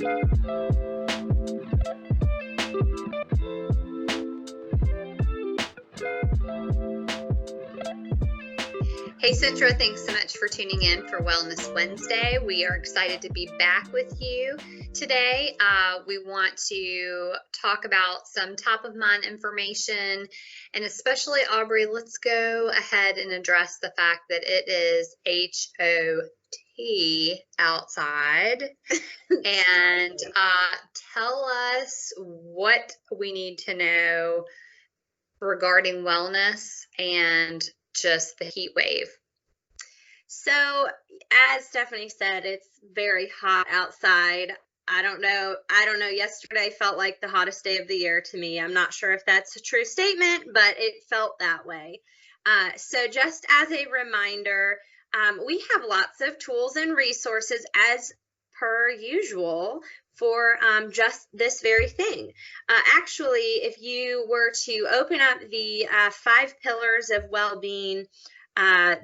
Hey, Citra, thanks so much for tuning in for Wellness Wednesday. We are excited to be back with you today. We want to talk about some top of mind information, and especially, Aubrey, let's go ahead and address the fact that it is HOT outside. And tell us what we need to know regarding wellness and just the heat wave. So, as Stephanie said, it's very hot outside. I don't know. Yesterday felt like the hottest day of the year to me. I'm not sure if that's a true statement, but it felt that way. So just as a reminder, we have lots of tools and resources as per usual for just this very thing. Actually, if you were to open up the 5 pillars of well-being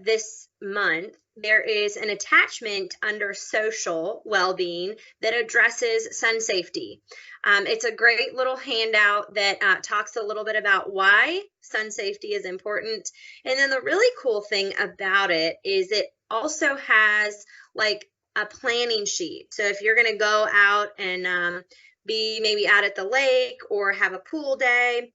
this month, there is an attachment under social well-being that addresses sun safety. It's a great little handout that talks a little bit about why sun safety is important. And then the really cool thing about it is it also has like a planning sheet. So if you're going to go out and be maybe out at the lake or have a pool day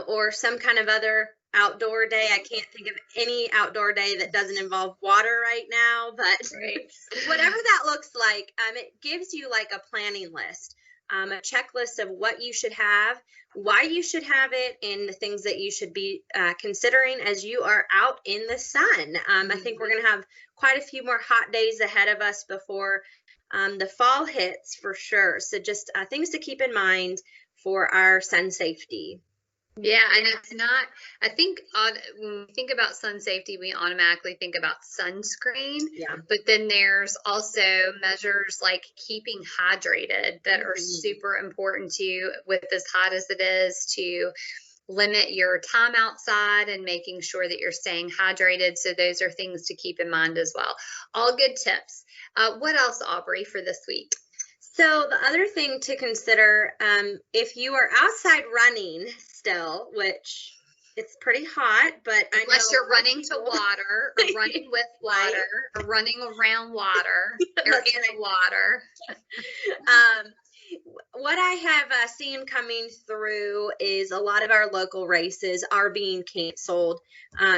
or some kind of other outdoor day. I can't think of any outdoor day that doesn't involve water right now, but whatever that looks like, it gives you like a planning list, a checklist of what you should have, why you should have it, and the things that you should be considering as you are out in the sun. I think we're going to have quite a few more hot days ahead of us before the fall hits for sure. So just things to keep in mind for our sun safety. Yeah, and it's not, I think when we think about sun safety, we automatically think about sunscreen. Yeah. But then there's also measures like keeping hydrated that are super important to you with as hot as it is, to limit your time outside and making sure that you're staying hydrated. So those are things to keep in mind as well. All good tips. What else, Aubrey, for this week? So the other thing to consider, if you are outside running still, which it's pretty hot, but unless you're running to water or running with water or running around water or in water. What I have seen coming through is a lot of our local races are being canceled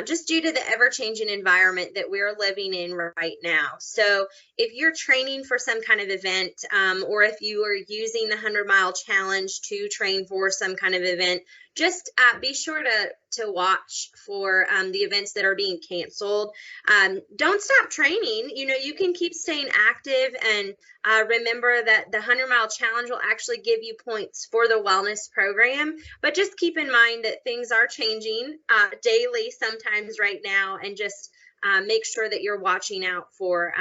just due to the ever-changing environment that we're living in right now. So if you're training for some kind of event or if you are using the 100-mile challenge to train for some kind of event, just be sure to watch for the events that are being canceled. Don't stop training. You can keep staying active, and remember that the 100-mile challenge will actually give you points for the wellness program. But just keep in mind that things are changing daily sometimes right now, and just make sure that you're watching out for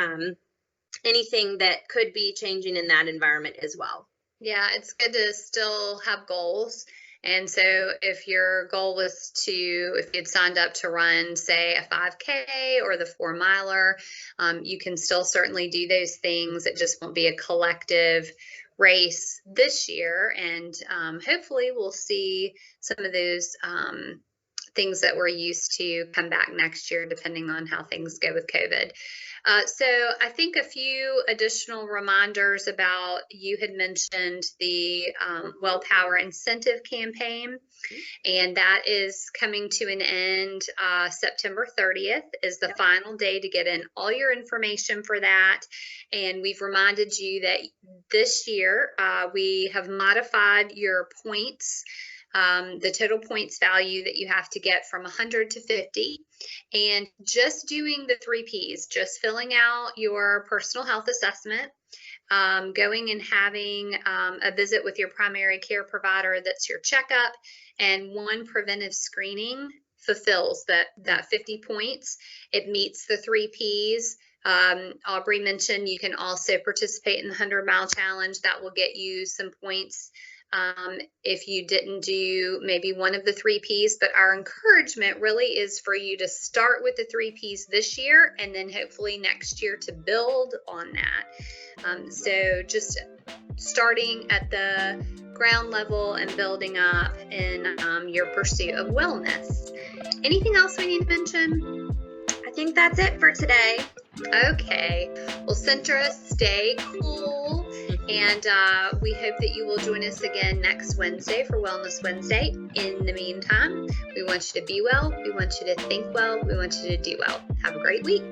anything that could be changing in that environment as well. Yeah, it's good to still have goals. And so if your goal was if you'd signed up to run, say, a 5K or the 4-miler, you can still certainly do those things. It just won't be a collective race this year. And hopefully we'll see some of those things that we're used to come back next year, depending on how things go with COVID. So I think a few additional reminders about, you had mentioned the WellPower incentive campaign, and that is coming to an end. September 30th is the final day to get in all your information for that. And we've reminded you that this year we have modified your points, the total points value that you have to get from 100 to 50, and just doing the 3 Ps, just filling out your personal health assessment, going and having a visit with your primary care provider, that's your checkup, and 1 preventive screening fulfills that 50 points. It meets the 3 Ps. Aubrey mentioned you can also participate in the 100-mile challenge. That will get you some points if you didn't do maybe one of the 3 Ps, but our encouragement really is for you to start with the 3 Ps this year and then hopefully next year to build on that. So just starting at the ground level and building up in your pursuit of wellness. Anything else we need to mention? I think that's it for today. Okay. Well, Centra, stay cool. And we hope that you will join us again next Wednesday for Wellness Wednesday. In the meantime, we want you to be well. We want you to think well. We want you to do well. Have a great week.